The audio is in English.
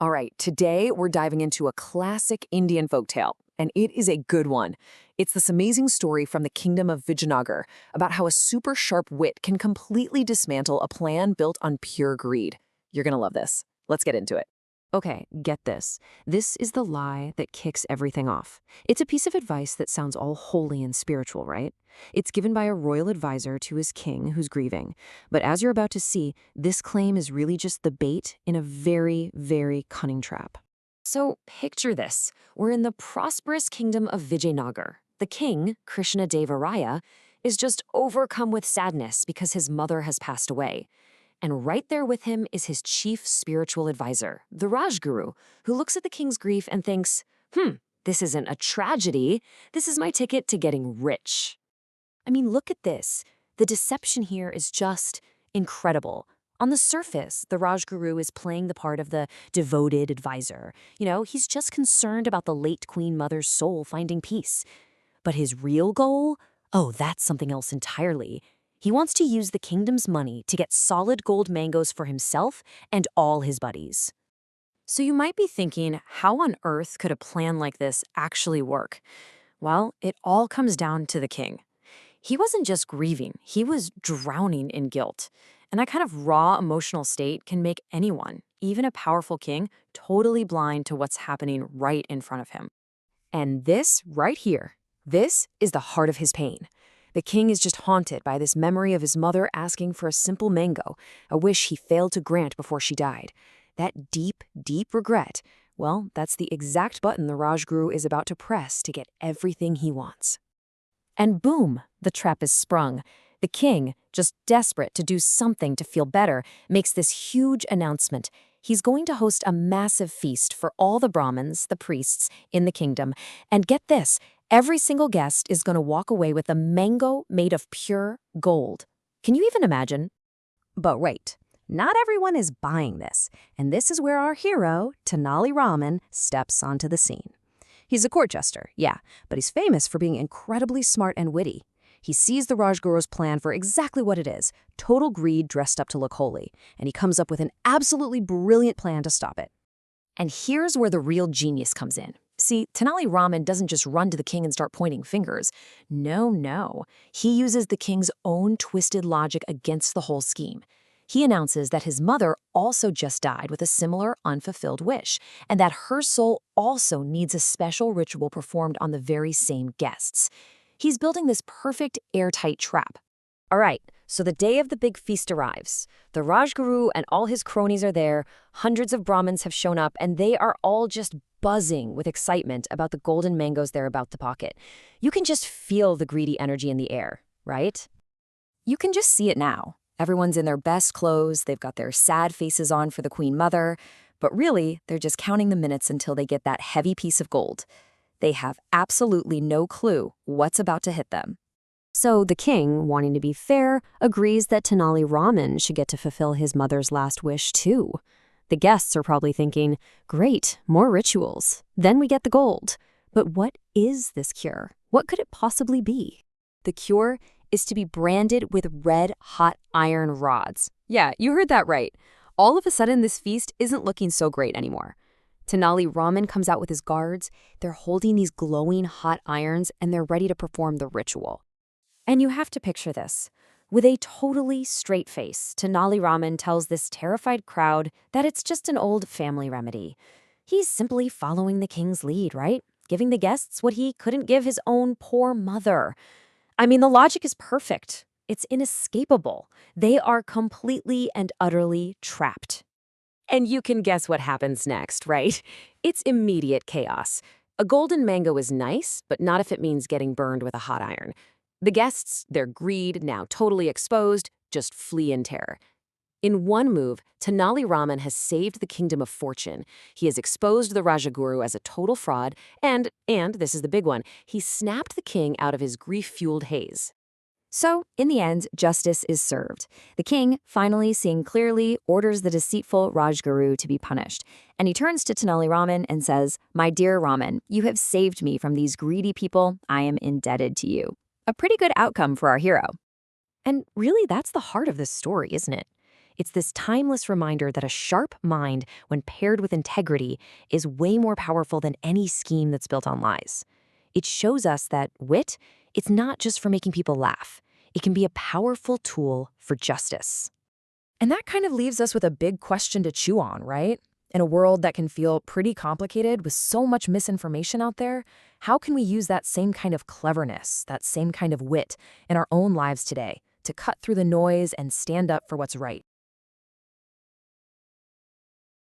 All right, today we're diving into a classic Indian folktale, and it is a good one. It's this amazing story from the kingdom of Vijayanagar about how a super sharp wit can completely dismantle a plan built on pure greed. You're gonna love this. Let's get into it. Okay, get this. This is the lie that kicks everything off. It's a piece of advice that sounds all holy and spiritual, right? It's given by a royal advisor to his king who's grieving. But as you're about to see, this claim is really just the bait in a very, very cunning trap. So picture this. We're in the prosperous kingdom of Vijayanagar. The king, Krishna Deva Raya, is just overcome with sadness because his mother has passed away. And right there with him is his chief spiritual advisor, the Rajguru, who looks at the king's grief and thinks, this isn't a tragedy. This is my ticket to getting rich. I mean, look at this. The deception here is just incredible. On the surface, the Rajguru is playing the part of the devoted advisor. He's just concerned about the late Queen Mother's soul finding peace. But his real goal? Oh, that's something else entirely. He wants to use the kingdom's money to get solid gold mangoes for himself and all his buddies. So you might be thinking, how on earth could a plan like this actually work? Well, it all comes down to the king. He wasn't just grieving, he was drowning in guilt. And that kind of raw emotional state can make anyone, even a powerful king, totally blind to what's happening right in front of him. And this right here, this is the heart of his pain. The king is just haunted by this memory of his mother asking for a simple mango, a wish he failed to grant before she died. That deep, deep regret, well, that's the exact button the Rajguru is about to press to get everything he wants. And boom, the trap is sprung. The king, just desperate to do something to feel better, makes this huge announcement. He's going to host a massive feast for all the Brahmins, the priests, in the kingdom. And get this, every single guest is going to walk away with a mango made of pure gold. Can you even imagine? But wait, not everyone is buying this. And this is where our hero, Tenali Raman, steps onto the scene. He's a court jester, yeah, but he's famous for being incredibly smart and witty. He sees the Rajguru's plan for exactly what it is, total greed dressed up to look holy, and he comes up with an absolutely brilliant plan to stop it. And here's where the real genius comes in. See, Tenali Raman doesn't just run to the king and start pointing fingers. No. He uses the king's own twisted logic against the whole scheme. He announces that his mother also just died with a similar unfulfilled wish, and that her soul also needs a special ritual performed on the very same guests. He's building this perfect airtight trap. All right, so the day of the big feast arrives. The Rajguru and all his cronies are there, hundreds of Brahmins have shown up, and they are all just buzzing with excitement about the golden mangoes they're about to pocket. You can just feel the greedy energy in the air, right? You can just see it now. Everyone's in their best clothes, they've got their sad faces on for the Queen Mother, but really, they're just counting the minutes until they get that heavy piece of gold. They have absolutely no clue what's about to hit them. So the king, wanting to be fair, agrees that Tenali Raman should get to fulfill his mother's last wish too. The guests are probably thinking, great, more rituals. Then we get the gold. But what is this cure? What could it possibly be? The cure is to be branded with red-hot iron rods. Yeah, you heard that right. All of a sudden, this feast isn't looking so great anymore. Tenali Raman comes out with his guards. They're holding these glowing hot irons, and they're ready to perform the ritual. And you have to picture this. With a totally straight face, Tenali Raman tells this terrified crowd that it's just an old family remedy. He's simply following the king's lead, right? Giving the guests what he couldn't give his own poor mother. I mean, the logic is perfect. It's inescapable. They are completely and utterly trapped. And you can guess what happens next, right? It's immediate chaos. A golden mango is nice, but not if it means getting burned with a hot iron. The guests, their greed now totally exposed, just flee in terror. In one move, Tenali Raman has saved the kingdom of fortune. He has exposed the Rajaguru as a total fraud, and this is the big one, he snapped the king out of his grief-fueled haze. So, in the end, justice is served. The king, finally seeing clearly, orders the deceitful Rajguru to be punished. And he turns to Tenali Raman and says, "My dear Raman, you have saved me from these greedy people. I am indebted to you." A pretty good outcome for our hero. And really, that's the heart of this story, isn't it? It's this timeless reminder that a sharp mind, when paired with integrity, is way more powerful than any scheme that's built on lies. It shows us that wit, it's not just for making people laugh. It can be a powerful tool for justice. And that kind of leaves us with a big question to chew on, right? In a world that can feel pretty complicated with so much misinformation out there, how can we use that same kind of cleverness, that same kind of wit in our own lives today to cut through the noise and stand up for what's right?